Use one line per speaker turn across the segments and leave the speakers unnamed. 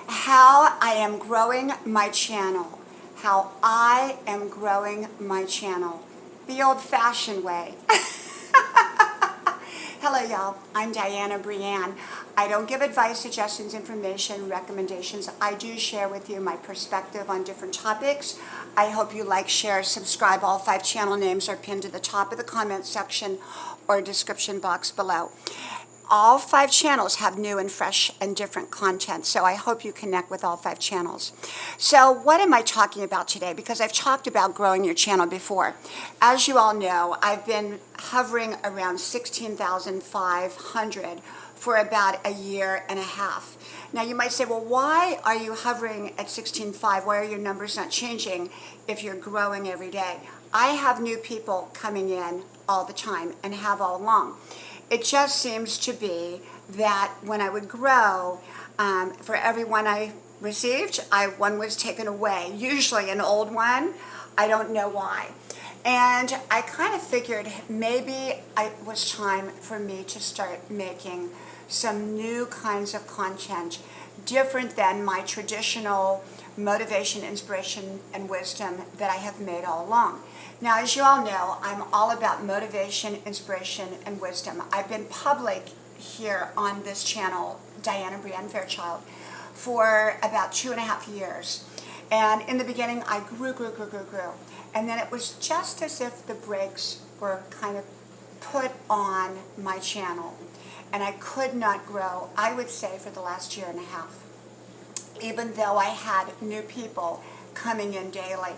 how I am growing my channel. How I am growing my channel. The old-fashioned way. Hello, y'all. I'm Dianna, Brianne. I don't give advice, suggestions, information, recommendations. I do share with you my perspective on different topics. I hope you like, share, subscribe. All 5 channel names are pinned to the top of the comment section or description box below. All 5 channels have new and fresh and different content, so I hope you connect with all 5 channels. So what am I talking about today? Because I've talked about growing your channel before. As you all know, I've been hovering around 16,500 for about a year and a half. Now you might say, well, why are you hovering at 16,500? Why are your numbers not changing if you're growing every day? I have new people coming in all the time and have all along. It just seems to be that when I would grow, for every one I received, one was taken away, usually an old one. I don't know why. And I kind of figured maybe it was time for me to start making some new kinds of content, different than my traditional motivation, inspiration, and wisdom that I have made all along. Now, as you all know, I'm all about motivation, inspiration, and wisdom. I've been public here on this channel, Dianna, Brianne, Fairchild, for about 2.5 years. And in the beginning, I grew. And then it was just as if the brakes were kind of put on my channel. And I could not grow, I would say, for the last 1.5 years, even though I had new people coming in daily.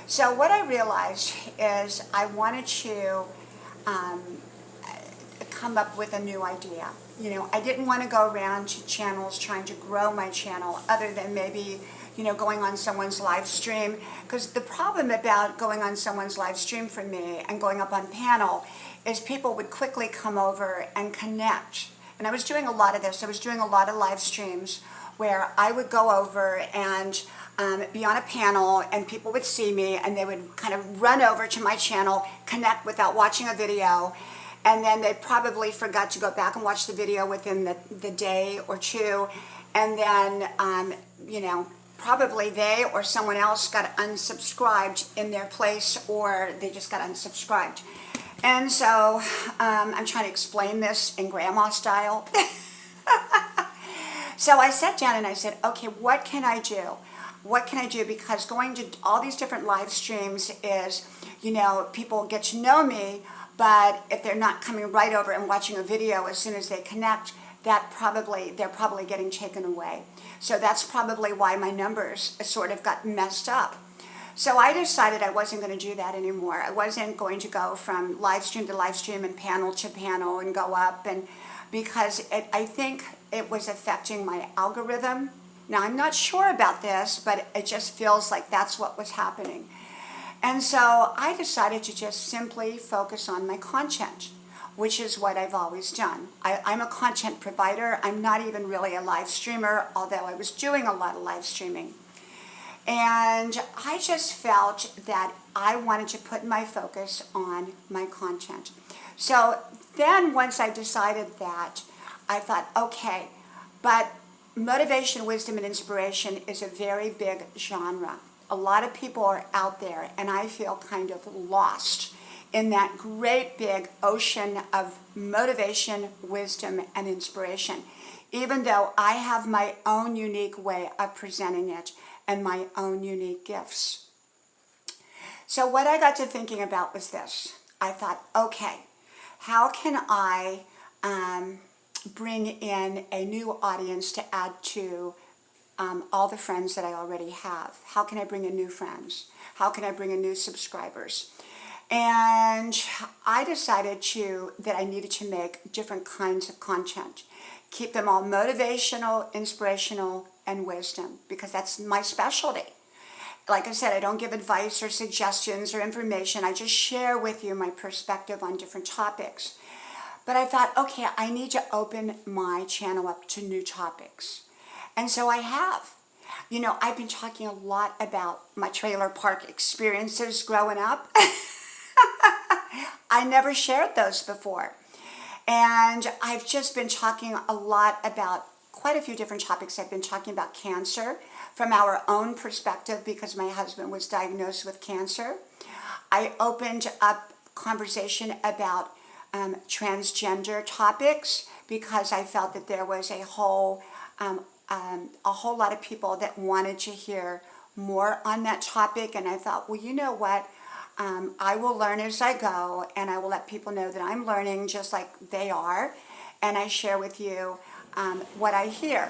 So what I realized is I wanted to come up with a new idea. You know, I didn't want to go around to channels trying to grow my channel other than maybe, going on someone's live stream. Because the problem about going on someone's live stream for me and going up on panel is people would quickly come over and connect. And I was doing a lot of this. I was doing a lot of live streams where I would go over and be on a panel, and people would see me and they would kind of run over to my channel, connect without watching a video, and then they probably forgot to go back and watch the video within the day or two, and then probably they or someone else got unsubscribed in their place, or they just got unsubscribed. And so I'm trying to explain this in grandma style. So I sat down and I said, okay, what can I do? What can I do? Because going to all these different live streams is, people get to know me, but if they're not coming right over and watching a video as soon as they connect, they're probably getting taken away. So that's probably why my numbers sort of got messed up. So I decided I wasn't going to do that anymore. I wasn't going to go from live stream to live stream and panel to panel and go up, and because I think it was affecting my algorithm. Now, I'm not sure about this, but it just feels like that's what was happening. And so I decided to just simply focus on my content, which is what I've always done. I'm a content provider. I'm not even really a live streamer, although I was doing a lot of live streaming. And I just felt that I wanted to put my focus on my content. So then once I decided that, I thought, okay, but motivation, wisdom, and inspiration is a very big genre. A lot of people are out there, and I feel kind of lost in that great big ocean of motivation, wisdom, and inspiration, even though I have my own unique way of presenting it and my own unique gifts. So what I got to thinking about was this. I thought, okay, how can I bring in a new audience to add to all the friends that I already have? How can I bring in new friends? How can I bring in new subscribers? And I decided that I needed to make different kinds of content. Keep them all motivational, inspirational, and wisdom, because that's my specialty. Like I said, I don't give advice or suggestions or information. I just share with you my perspective on different topics. But I thought, okay, I need to open my channel up to new topics. And so I have. I've been talking a lot about my trailer park experiences growing up. I never shared those before. And I've just been talking a lot about quite a few different topics. I've been talking about cancer from our own perspective because my husband was diagnosed with cancer. I opened up conversation about transgender topics because I felt that there was a whole lot of people that wanted to hear more on that topic, and I thought, well, you know what? I will learn as I go, and I will let people know that I'm learning just like they are, and I share with you what I hear.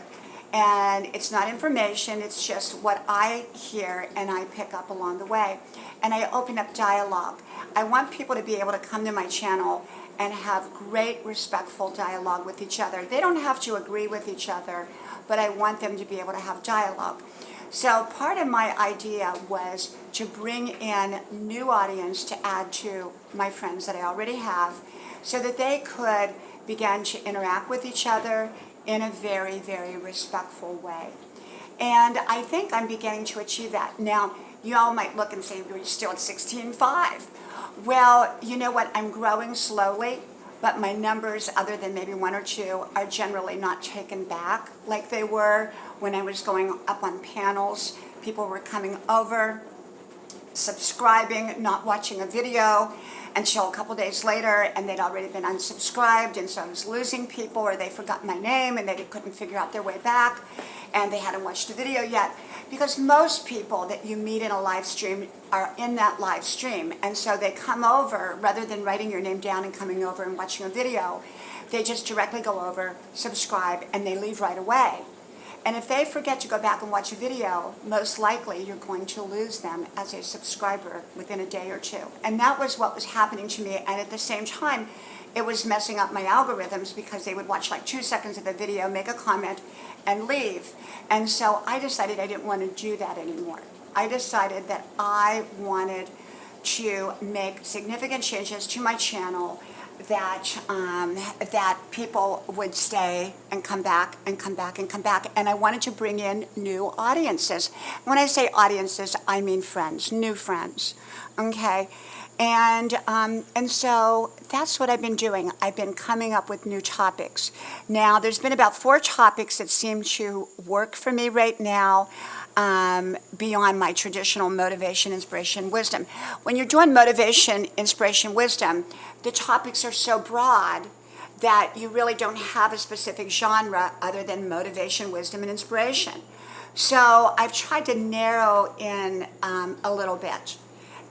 And it's not information, it's just what I hear and I pick up along the way. And I open up dialogue. I want people to be able to come to my channel and have great, respectful dialogue with each other. They don't have to agree with each other, but I want them to be able to have dialogue. So part of my idea was to bring in new audience to add to my friends that I already have so that they could begin to interact with each other in a very, very respectful way. And I think I'm beginning to achieve that. Now, you all might look and say, we're still at 16.5. Well, you know what? I'm growing slowly, but my numbers, other than maybe one or two, are generally not taken back like they were when I was going up on panels. People were coming over, subscribing, not watching a video until a couple days later, and they'd already been unsubscribed, and so I was losing people, or they forgot my name and they couldn't figure out their way back, and they hadn't watched the video yet. Because most people that you meet in a live stream are in that live stream, and so they come over, rather than writing your name down and coming over and watching a video, they just directly go over, subscribe, and they leave right away. And if they forget to go back and watch a video, most likely you're going to lose them as a subscriber within a day or two. And that was what was happening to me. And at the same time, it was messing up my algorithms because they would watch like 2 seconds of the video, make a comment, and leave. And so I decided I didn't want to do that anymore. I decided that I wanted to make significant changes to my channel that people would stay and come back and come back and come back. And I wanted to bring in new audiences. When I say audiences, I mean friends, new friends, okay? And so that's what I've been doing. I've been coming up with new topics. Now, there's been about 4 topics that seem to work for me right now. Beyond my traditional motivation, inspiration, wisdom. When you're doing motivation, inspiration, wisdom, the topics are so broad that you really don't have a specific genre other than motivation, wisdom, and inspiration. So I've tried to narrow in a little bit.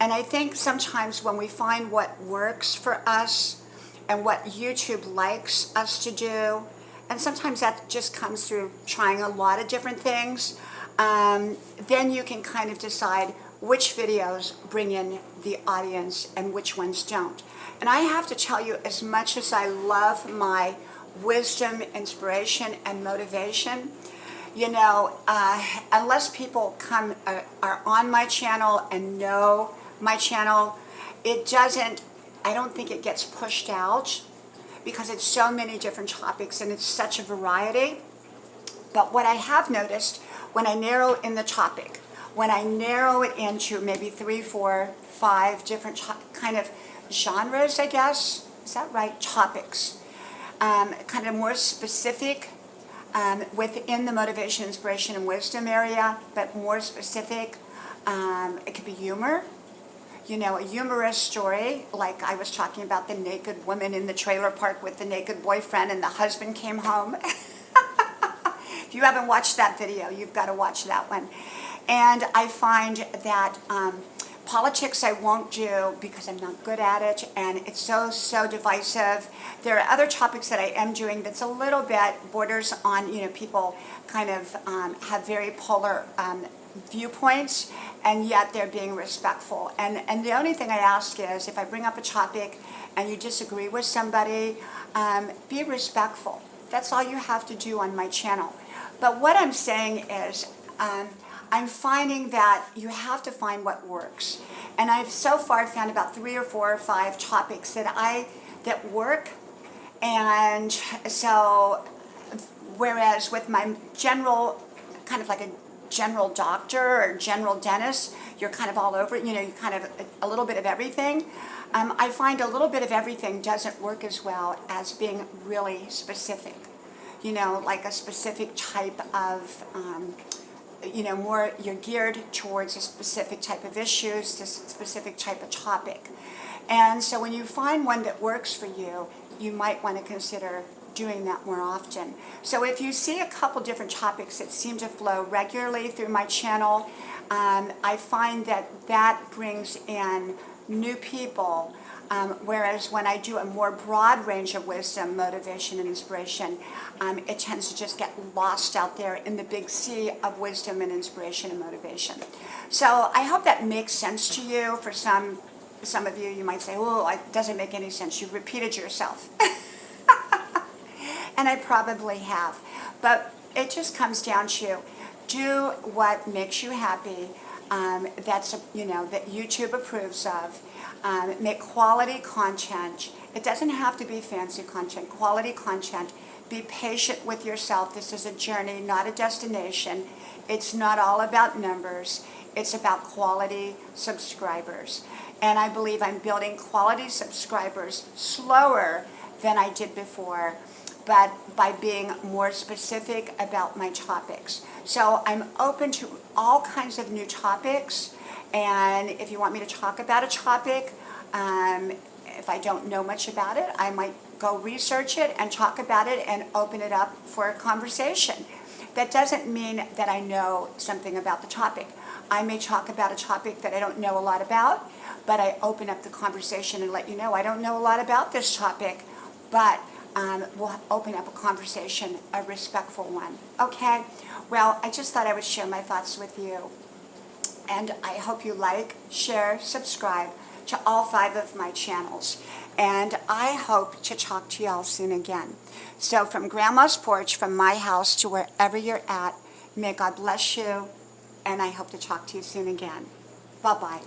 And I think sometimes when we find what works for us and what YouTube likes us to do, and sometimes that just comes through trying a lot of different things, then you can kind of decide which videos bring in the audience and which ones don't. And I have to tell you, as much as I love my wisdom, inspiration, and motivation, you know, unless people are on my channel and know my channel, I don't think it gets pushed out because it's so many different topics and it's such a variety. But what I have noticed, when I narrow in the topic, when I narrow it into maybe 3, 4, 5 different kind of genres, I guess, is that right? Topics, kind of more specific within the motivation, inspiration, and wisdom area, but more specific. It could be humor, you know, a humorous story, like I was talking about the naked woman in the trailer park with the naked boyfriend and the husband came home. If you haven't watched that video, you've got to watch that one. And I find that politics I won't do because I'm not good at it, and it's so divisive. There are other topics that I am doing that's a little bit borders on, you know, people kind of have very polar viewpoints, and yet they're being respectful. And the only thing I ask is, if I bring up a topic and you disagree with somebody, be respectful. That's all you have to do on my channel. But what I'm saying is, I'm finding that you have to find what works. And I've so far found about 3 or 4 or 5 topics that work. And so, whereas with my general, kind of like a general doctor or general dentist, you're kind of all over it, you know, you kind of a little bit of everything. I find a little bit of everything doesn't work as well as being really specific. like a specific type of, more you're geared towards a specific type of issues, this specific type of topic. And so when you find one that works for you, you might want to consider doing that more often. So if you see a couple different topics that seem to flow regularly through my channel, I find that brings in new people. Whereas when I do a more broad range of wisdom, motivation, and inspiration, it tends to just get lost out there in the big sea of wisdom and inspiration and motivation. So I hope that makes sense to you. For some of you, you might say, oh, it doesn't make any sense. You've repeated yourself. And I probably have. But it just comes down to do what makes you happy, that YouTube approves of. Make quality content. It doesn't have to be fancy content, quality content. Be patient with yourself. This is a journey, not a destination. It's not all about numbers. It's about quality subscribers. And I believe I'm building quality subscribers slower than I did before, but by being more specific about my topics. So I'm open to all kinds of new topics. And if you want me to talk about a topic, if I don't know much about it, I might go research it and talk about it and open it up for a conversation. That doesn't mean that I know something about the topic. I may talk about a topic that I don't know a lot about, but I open up the conversation and let you know I don't know a lot about this topic, but we'll open up a conversation, a respectful one. Okay? Well, I just thought I would share my thoughts with you. And I hope you like, share, subscribe to all 5 of my channels. And I hope to talk to y'all soon again. So from Grandma's Porch, from my house to wherever you're at, may God bless you. And I hope to talk to you soon again. Bye-bye.